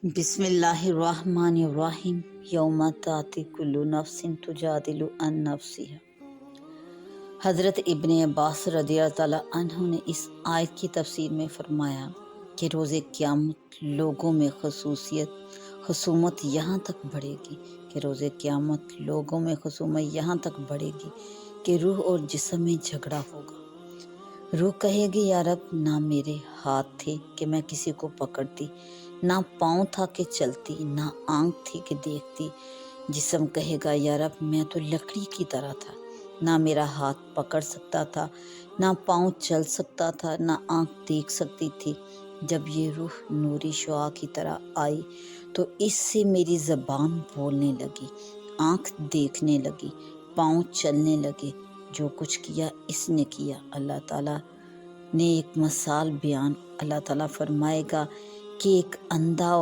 بسم اللہ الرحمن الرحیم یوم تاتی کل نفس تجادل عن نفسها۔ حضرت ابن عباس رضی اللہ تعالیٰ عنہ نے اس آیت کی تفسیر میں فرمایا کہ روز قیامت لوگوں میں خصومت یہاں تک بڑھے گی کہ روح اور جسم میں جھگڑا ہوگا۔ روح کہے گی یا رب، نہ میرے ہاتھ تھے کہ میں کسی کو پکڑتی، نہ پاؤں تھا کہ چلتی، نہ آنکھ تھی کہ دیکھتی۔ جسم کہے گا یا رب، میں تو لکڑی کی طرح تھا، نہ میرا ہاتھ پکڑ سکتا تھا، نہ پاؤں چل سکتا تھا، نہ آنکھ دیکھ سکتی تھی۔ جب یہ روح نوری شعاع کی طرح آئی تو اس سے میری زبان بولنے لگی، آنکھ دیکھنے لگی، پاؤں چلنے لگے۔ جو کچھ کیا اس نے کیا۔ اللہ تعالیٰ نے ایک مثال بیان، اللہ تعالیٰ فرمائے گا کہ ایک اندھا